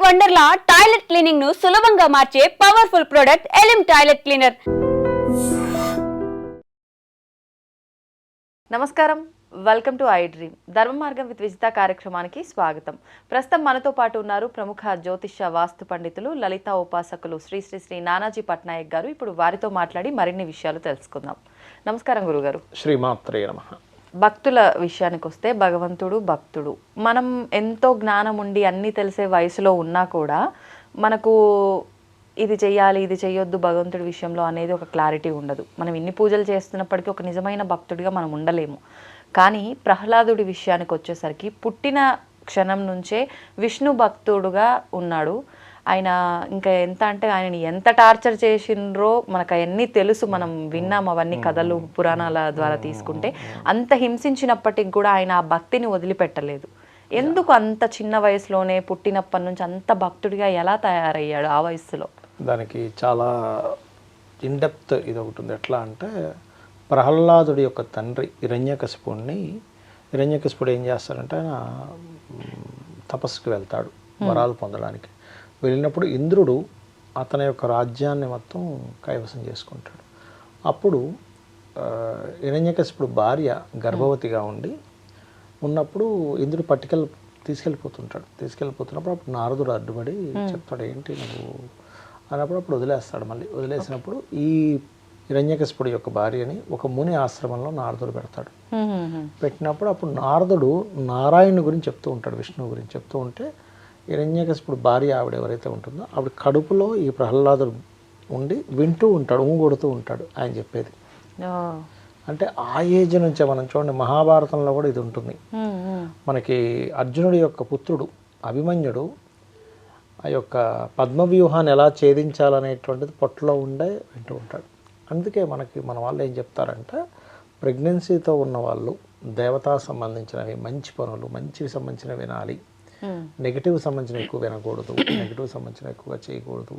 Wonderla toilet cleaning ను సులభంగా మార్చే పవర్ఫుల్ ప్రొడక్ట్ ఎలిమ్ టాయిలెట్ క్లీనర్. నమస్కారం, వెల్కమ్ టు ఐ డ్రీమ్. ధర్మ మార్గం విత్ విజిత కార్యక్రమానికి స్వాగతం. ప్రస్తుతం మనతో పాటు ఉన్నారు ప్రముఖ జ్యోతిష్య వాస్తు పండితులు, లలిత ఉపాసకులు శ్రీ శ్రీ శ్రీ నానాజీ పట్నాయక్ గారు. ఇప్పుడు వారితో మాట్లాడి మరిన్ని విషయాలు తెలుసుకుందాం. నమస్కారం గురుగారు. శ్రీమాత్రే నమః. భక్తుల విషయానికి వస్తే, భగవంతుడు భక్తుడు. మనం ఎంతో జ్ఞానం ఉండి అన్నీ తెలిసే వయసులో ఉన్నా కూడా మనకు ఇది చెయ్యాలి, ఇది చెయ్యొద్దు భగవంతుడి విషయంలో అనేది ఒక క్లారిటీ ఉండదు. మనం ఇన్ని పూజలు చేస్తున్నప్పటికీ ఒక నిజమైన భక్తుడిగా మనం ఉండలేము. కానీ ప్రహ్లాదుడి విషయానికి వచ్చేసరికి పుట్టిన క్షణం నుంచే విష్ణు భక్తుడుగా ఉన్నాడు. ఆయన ఇంకా ఎంత అంటే ఆయనని ఎంత టార్చర్ చేసిండ్రో మనకు అవన్నీ తెలుసు, మనం విన్నాం అవన్నీ కథలు పురాణాల ద్వారా తీసుకుంటే. అంత హింసించినప్పటికి కూడా ఆయన ఆ భక్తిని వదిలిపెట్టలేదు. ఎందుకు అంత చిన్న వయసులోనే పుట్టినప్పటి నుంచి అంత భక్తుడిగా ఎలా తయారయ్యాడు ఆ వయసులో? దానికి చాలా ఇన్డెప్త్ ఇది ఒకటి ఉంది. ఎట్లా అంటే ప్రహ్లాదుడి యొక్క తండ్రి హిరణ్యకశిపుడు ఏం చేస్తాడంటే ఆయన తపస్సుకి వెళ్తాడు వరాలు పొందడానికి. వెళ్ళినప్పుడు ఇంద్రుడు అతని యొక్క రాజ్యాన్ని మొత్తం కైవసం చేసుకుంటాడు. అప్పుడు హిరణ్యకశిపుడు భార్య గర్భవతిగా ఉన్నప్పుడు ఇంద్రుడు తీసుకెళ్ళిపోతున్నప్పుడు అప్పుడు నారదుడు అడ్డుపడి చెప్తాడు, ఏంటి నువ్వు అన్నప్పుడు వదిలేస్తాడు. మళ్ళీ వదిలేసినప్పుడు ఈ హిరణ్యకశిపుడు యొక్క భార్యని ఒక ముని ఆశ్రమంలో నారదుడు పెడతాడు. పెట్టినప్పుడు అప్పుడు నారదుడు నారాయణుని గురించి చెప్తూ ఉంటాడు, విష్ణువు గురించి చెప్తూ ఉంటే హిరణ్యకశిపుడు భార్య ఆవిడ ఎవరైతే ఉంటుందో ఆవిడ కడుపులో ఈ ప్రహ్లాదుడు ఉండి వింటూ ఉంటాడు, ఊగొడుతూ ఉంటాడు ఆయన చెప్పేది. అంటే ఆ ఏజ్ నుంచే మనం చూడండి, మహాభారతంలో కూడా ఇది ఉంటుంది. మనకి అర్జునుడి యొక్క పుత్రుడు అభిమన్యుడు ఆ యొక్క పద్మవ్యూహాన్ని ఎలా ఛేదించాలనేటువంటిది పొట్టలో వింటూ ఉంటాడు. అందుకే మన వాళ్ళు ఏం చెప్తారంటే, ప్రెగ్నెన్సీతో ఉన్న వాళ్ళు దేవతా సంబంధించినవి మంచి పనులు, మంచివి సంబంధించినవి వినాలి, నెగిటివ్ సంబంధించిన ఎక్కువ వినకూడదు, నెగిటివ్ సంబంధించిన ఎక్కువగా చేయకూడదు,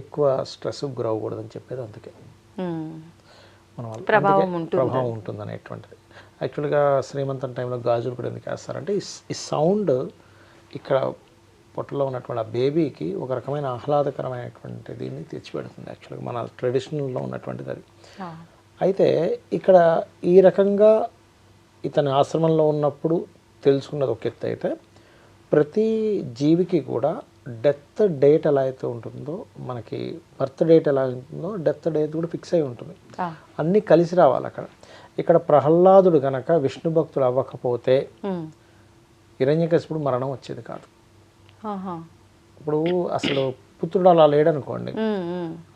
ఎక్కువ స్ట్రెస్కి గురవ్వకూడదు అని చెప్పేది. అందుకే మన వాళ్ళు ప్రభావం ఉంటుంది అనేటువంటిది. యాక్చువల్గా శ్రీమంతం టైంలో గాజులు కూడా ఎందుకు వేస్తారంటే ఈ సౌండ్ ఇక్కడ పొట్టలో ఉన్నటువంటి ఆ బేబీకి ఒక రకమైన ఆహ్లాదకరమైనటువంటి దీన్ని తెచ్చిపెడుతుంది. యాక్చువల్గా మన ట్రెడిషనల్లో ఉన్నటువంటిది అది. అయితే ఇక్కడ ఈ రకంగా ఇతని ఆశ్రమంలో ఉన్నప్పుడు తెలుసుకున్నది ఒక ఎత్తు అయితే, ప్రతి జీవికి కూడా డెత్ డేట్ ఎలా అయితే ఉంటుందో, మనకి బర్త్ డేట్ ఎలా ఉంటుందో డెత్ డేట్ కూడా ఫిక్స్ అయి ఉంటుంది. అన్నీ కలిసి రావాలి అక్కడ. ఇక్కడ ప్రహ్లాదుడు గనక విష్ణు భక్తుడు అవ్వకపోతే హిరణ్యకశిపుడు మరణం వచ్చేది కాదు. ఇప్పుడు అసలు పుత్రుడు అలా లేడనుకోండి,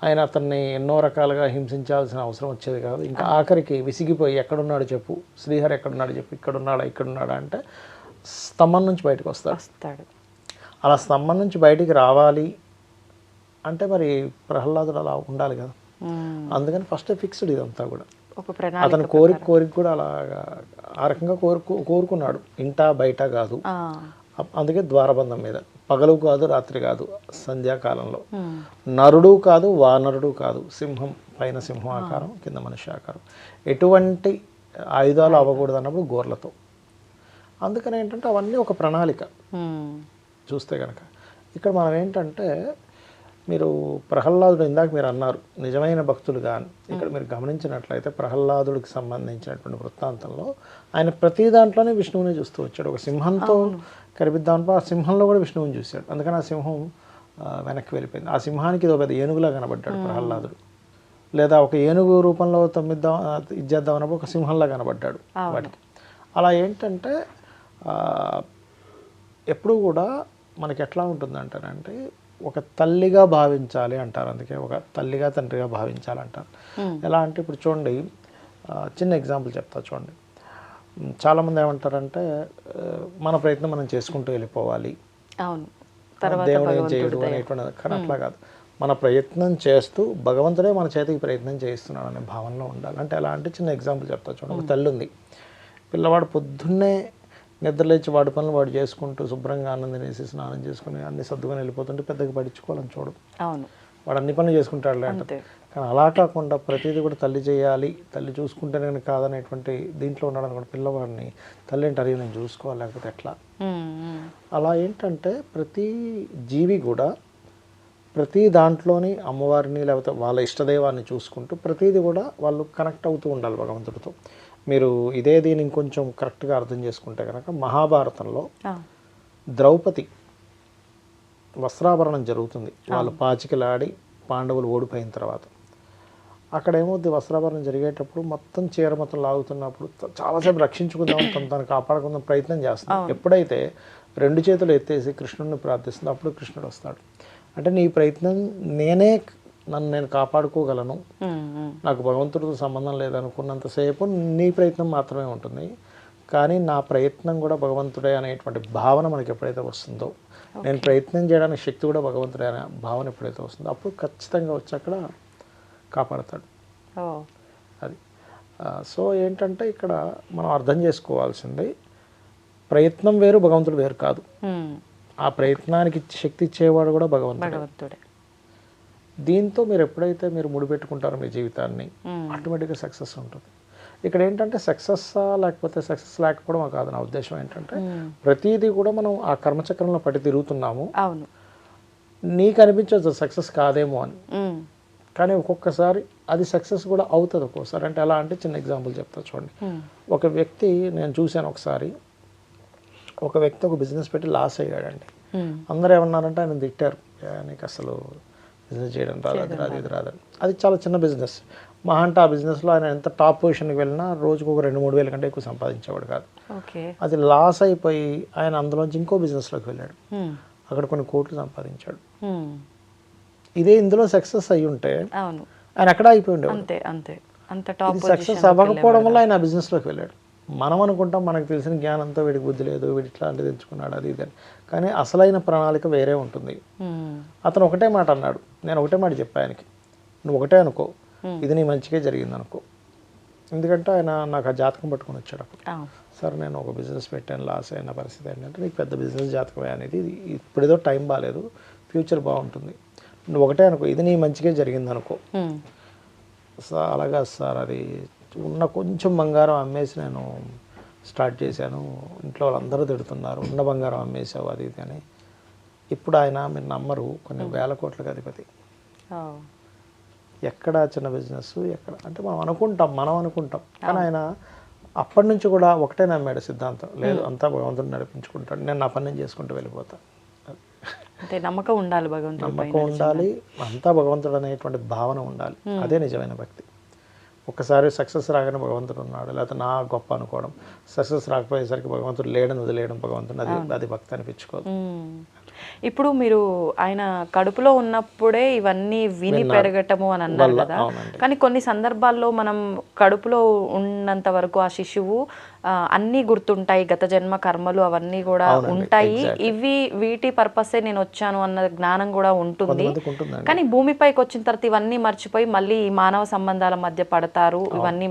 ఆయన అతన్ని ఎన్నో రకాలుగా హింసించాల్సిన అవసరం వచ్చేది కాదు. ఇంకా ఆఖరికి విసిగిపోయి ఎక్కడున్నాడు చెప్పు, శ్రీహరి ఎక్కడున్నాడు చెప్పు, ఇక్కడున్నాడా అంటే స్తంభం నుంచి బయటకు వస్తాడు. అలా స్తంభం నుంచి బయటికి రావాలి అంటే మరి ప్రహ్లాదుడు అలా ఉండాలి కదా. అందుకని ఫస్ట్ ఫిక్స్డ్ ఇదంతా కూడా. అతని కోరిక కూడా అలాగా ఆ రకంగా కోరుకున్నాడు, ఇంటా బయట కాదు. అందుకే ద్వారబంధం మీద పగలు కాదు రాత్రి కాదు, సంధ్యాకాలంలో నరుడు కాదు వానరుడు కాదు, సింహం పైన సింహం ఆకారం కింద మనిషి ఆకారం, ఎటువంటి ఆయుధాలు అవ్వకూడదు అన్నప్పుడు గోర్లతో. అందుకని ఏంటంటే అవన్నీ ఒక ప్రణాళిక చూస్తే కనుక. ఇక్కడ మనం ఏంటంటే, మీరు ప్రహ్లాదుడు ఇందాక మీరు అన్నారు నిజమైన భక్తులు కానీ, ఇక్కడ మీరు గమనించినట్లయితే ప్రహ్లాదుడికి సంబంధించినటువంటి వృత్తాంతంలో ఆయన ప్రతి దాంట్లోనే విష్ణువుని చూస్తూ వచ్చాడు. ఒక సింహంతో కనిపిద్దామని ఆ సింహంలో కూడా విష్ణువుని చూశాడు. అందుకని ఆ సింహం వెనక్కి వెళ్ళిపోయింది. ఆ సింహానికి ఇది పెద్ద ఏనుగులా కనబడ్డాడు ప్రహ్లాదుడు. లేదా ఒక ఏనుగు రూపంలో ఇచ్చేద్దాం అన్నప్పుడు ఒక సింహంలా కనబడ్డాడు వాటికి. అలా ఏంటంటే ఎప్పుడూ కూడా మనకి ఎట్లా ఉంటుందంటారంటే, ఒక తల్లిగా భావించాలి అంటారు. అందుకే ఒక తల్లిగా తండ్రిగా భావించాలంటారు. ఎలా అంటే ఇప్పుడు చూడండి, చిన్న ఎగ్జాంపుల్ చెప్తా చూడండి. చాలామంది ఏమంటారంటే, మన ప్రయత్నం మనం చేసుకుంటూ వెళ్ళిపోవాలి, దేవుడు ఏం చేయడు అనేటువంటిది. కానీ అట్లా కాదు. మన ప్రయత్నం చేస్తూ భగవంతుడే మన చేతికి ప్రయత్నం చేస్తున్నాడు అనే భావనలో ఉండాలి. అంటే ఎలా అంటే, చిన్న ఎగ్జాంపుల్ చెప్తా చూడండి. ఒక తల్లి ఉంది, పిల్లవాడు పొద్దున్నే నిద్రలేచి వాడి పనులు వాడు చేసుకుంటూ శుభ్రంగా ఆనందం వేసి స్నానం చేసుకుని అన్ని సర్దుకొని వెళ్ళిపోతుంటే పెద్దగా పట్టించుకోవాలని చూడదు. వాడు అన్ని పనులు చేసుకుంటాడులే అంటే. కానీ అలా కాకుండా ప్రతిదీ కూడా తల్లి చేయాలి, తల్లి చూసుకుంటే నేను కాదనేటువంటి దీంట్లో ఉన్నాడు అనుకోండి పిల్లవాడిని, తల్లి అంటారు నేను చూసుకోవాలి లేకపోతే ఎట్లా. అలా ఏంటంటే ప్రతి జీవి కూడా ప్రతి దాంట్లోని అమ్మవారిని లేకపోతే వాళ్ళ ఇష్టదైవాన్ని చూసుకుంటూ ప్రతిదీ కూడా వాళ్ళు కనెక్ట్ అవుతూ ఉండాలి భగవంతుడితో. మీరు ఇదే దీన్ని ఇంకొంచెం కరెక్ట్గా అర్థం చేసుకుంటే కనుక మహాభారతంలో ద్రౌపది వస్త్రాభరణం జరుగుతుంది, వాళ్ళు పాచికలాడి పాండవులు ఓడిపోయిన తర్వాత. అక్కడ ఏమవుద్ది, వస్త్రాభరణం జరిగేటప్పుడు మొత్తం చీర మొత్తం లాగుతున్నప్పుడు చాలాసేపు రక్షించుకుందాం, తను కాపాడుకుందాం ప్రయత్నం చేస్తాం. ఎప్పుడైతే 2 చేతులు ఎత్తేసి కృష్ణుడిని ప్రార్థిస్తుందో అప్పుడు కృష్ణుడు వస్తాడు. అంటే నీ ప్రయత్నం నన్ను నేను కాపాడుకోగలను, నాకు భగవంతుడితో సంబంధం లేదనుకున్నంతసేపు నీ ప్రయత్నం మాత్రమే ఉంటుంది, కానీ నా ప్రయత్నం కూడా భగవంతుడే అనేటువంటి భావన మనకి ఎప్పుడైతే వస్తుందో, నేను ప్రయత్నం చేయడానికి శక్తి కూడా భగవంతుడే అనే భావన ఎప్పుడైతే వస్తుందో అప్పుడు ఖచ్చితంగా వచ్చి అక్కడ కాపాడతాడు. అది సో ఏంటంటే ఇక్కడ మనం అర్థం చేసుకోవాల్సింది ప్రయత్నం వేరు భగవంతుడు వేరు కాదు. ఆ ప్రయత్నానికి శక్తి ఇచ్చేవాడు కూడా భగవంతుడే. దీంతో మీరు ఎప్పుడైతే మీరు ముడిపెట్టుకుంటారో మీ జీవితాన్ని ఆటోమేటిక్గా సక్సెస్ ఉంటుంది. ఇక్కడ ఏంటంటే సక్సెస్సా లేకపోతే సక్సెస్ లేకపోవడం కాదు. నా ఉద్దేశం ఏంటంటే ప్రతిదీ కూడా మనం ఆ కర్మచక్రంలో పట్టి తిరుగుతున్నాము. నీకు అనిపించదు సక్సెస్ కాదేమో అని, కానీ ఒక్కొక్కసారి అది సక్సెస్ కూడా అవుతుంది ఒక్కోసారి. అంటే ఎలా అంటే చిన్న ఎగ్జాంపుల్ చెప్తా చూడండి. ఒక వ్యక్తి నేను చూశాను ఒకసారి, ఒక వ్యక్తి ఒక బిజినెస్ పెట్టి లాస్ అయ్యాడండి. అందరూ ఏమన్నారంటే ఆయన తిట్టారు, నీకు అసలు బిజినెస్ చేయడం రాదు, అది రాదు, ఇది రాదని. అది చాలా చిన్న బిజినెస్. మహా అంటే ఆ బిజినెస్లో ఆయన ఎంత టాప్ పొజిషన్కి వెళ్ళినా రోజుకు ఒక 2-3 వేల కంటే ఎక్కువ సంపాదించేవాడు కాదు. అది లాస్ అయిపోయి ఆయన అందులోంచి ఇంకో బిజినెస్లోకి వెళ్ళాడు, అక్కడ కొన్ని కోట్లు సంపాదించాడు. ఇదే ఇందులో సక్సెస్ అయ్యి ఉంటే ఆయన అక్కడ అయిపోయి ఉండేవాడు. సక్సెస్ అవ్వకపోవడం వల్ల ఆయన ఆ బిజినెస్లోకి వెళ్ళాడు. మనం అనుకుంటాం మనకు తెలిసిన జ్ఞానంతో వీడికి బుద్ధి లేదు, వీడి ఇట్లాంటిది తెచ్చుకున్నాడు అది ఇది అని, కానీ అసలైన ప్రణాళిక వేరే ఉంటుంది. అతను ఒకటే మాట అన్నాడు, నేను ఒకటే మాట చెప్పా ఆయనకి, నువ్వు ఒకటే అనుకో, ఇది నీ మంచిగా జరిగింది అనుకో. ఎందుకంటే ఆయన నాకు ఆ జాతకం పట్టుకొని వచ్చాడు అప్పుడు. సార్ నేను ఒక బిజినెస్ పెట్టాను, లాస్ అయిన పరిస్థితి ఏంటంటే నీకు పెద్ద బిజినెస్ జాతకమే అనేది, ఇప్పుడు ఏదో టైం బాగాలేదు, ఫ్యూచర్ బాగుంటుంది, నువ్వు ఒకటే అనుకో, ఇది నీ మంచిగా జరిగింది అనుకో. సార్ అలాగా సార్, అది ఉన్న కొంచెం బంగారం అమ్మేసి నేను స్టార్ట్ చేశాను, ఇంట్లో వాళ్ళందరూ తిడుతున్నారు, ఉన్న బంగారం అమ్మేసావు అది ఇది అని. ఇప్పుడు ఆయన మీరు నమ్మరు, కొన్ని వేల కోట్లకు అధిపతి. ఎక్కడ చిన్న బిజినెస్ ఎక్కడ అంటే మనం అనుకుంటాం కానీ ఆయన అప్పటి నుంచి కూడా ఒకటే నమ్మాడు సిద్ధాంతం, లేదు అంతా భగవంతుడు నడిపించుకుంటాడు, నేను నా పని నేను చేసుకుంటూ వెళ్ళిపోతాను. నమ్మకం ఉండాలి, నమ్మకం ఉండాలి, అంతా భగవంతుడు అనేటువంటి భావన ఉండాలి. అదే నిజమైన భక్తి. ఒక్కసారి సక్సెస్ రాగానే భగవంతుడు ఉన్నాడు, లేకపోతే నా గొప్ప అనుకోవడం, సక్సెస్ రాకపోయేసరికి భగవంతుడు లేడని వదిలేయడం భగవంతుడు, అది భక్తి అనిపించుకోదు. ఇప్పుడు మీరు ఆయన కడుపులో ఉన్నప్పుడే ఇవన్నీ విని పెరగటము అని అన్నారు కదా, కానీ కొన్ని సందర్భాల్లో మనం కడుపులో ఉన్నంత వరకు ఆ శిశువు అన్నీ గుర్తుంటాయి, గత జన్మ కర్మలు అవన్నీ కూడా ఉంటాయి, ఇవి వీటి పర్పసే నేను వచ్చాను అన్న జ్ఞానం కూడా ఉంటుంది. కానీ భూమిపైకి వచ్చిన తర్వాత ఇవన్నీ మర్చిపోయి మళ్ళీ ఈ మానవ సంబంధాల మధ్య పడతారు, ఇవన్నీ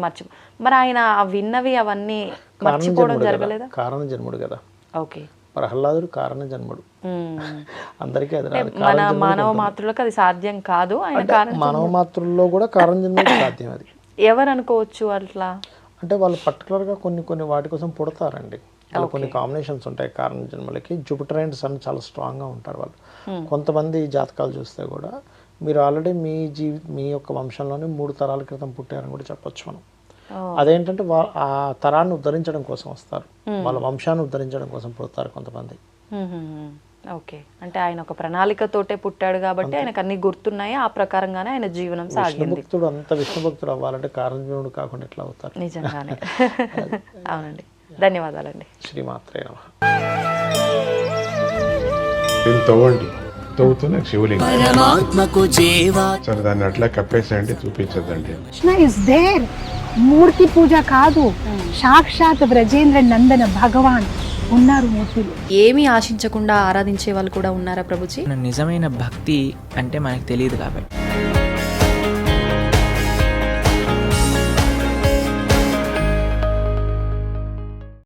మరి ఆయన విన్నవి అవన్నీ మర్చిపోవడం జరగలేదా? కారణ జన్ముడు కదా. ఓకే, ప్రహ్లాదుడు కారణ జన్ముడు, అందరికీ అది మన మానవ మాతృలకు అది సాధ్యం కాదు. మానవ మాతృల్లో కూడా కారణ జన్ముడు సాధ్యం. అది ఎవరు అనుకోవచ్చు అట్లా అంటే వాళ్ళు పర్టికులర్గా కొన్ని వాటి కోసం పుడతారండి. వాళ్ళు కొన్ని కాంబినేషన్స్ ఉంటాయి కారణ జన్మలకి. జూపిటర్ అండ్ సన్ చాలా స్ట్రాంగ్గా ఉంటారు వాళ్ళు. కొంతమంది జాతకాలు చూస్తే కూడా మీరు ఆల్రెడీ మీ యొక్క వంశంలోనే 3 తరాల క్రితం పుట్టారని కూడా చెప్పొచ్చు మనం. అదేంటంటే ఆ తరాన్ని ఉద్ధరించడం కోసం వస్తారు, వాళ్ళ వంశాన్ని ఉద్ధరించడం కోసం పుడతారు కొంతమంది. ఓకే, అంటే ఆయన ఒక ప్రణాళికతోటే పుట్టాడు కాబట్టి ఆయనకు అన్ని గుర్తున్నాయి, ఆ ప్రకారంగానే ఆయన జీవనం సాగింది. భక్తుడు అంత విష్ణు భక్తుడు అవ్వాలంటే కారణజన్ముడు కాకుండా ఎట్లా అవుతారు? నిజంగానే. అవునండి, ధన్యవాదాలండి. శ్రీమాత్రే నమః. తవ్వుతున్న శివలింగం సరే దాన్ని అట్లా కప్పేసేయండి, చూపించదండి. కృష్ణ ఇస్ దేర్, మూర్తి పూజ కాదు, సాక్షాత్ బ్రజేంద్ర నందన భగవాన్ ఉన్నారు మూర్తిలో. ఏమీ ఆశించకుండా ఆరాధించే వాళ్ళు కూడా ఉన్నారా ప్రభుజీ? నిజమైన భక్తి అంటే మనకు తెలియదు కాబట్టి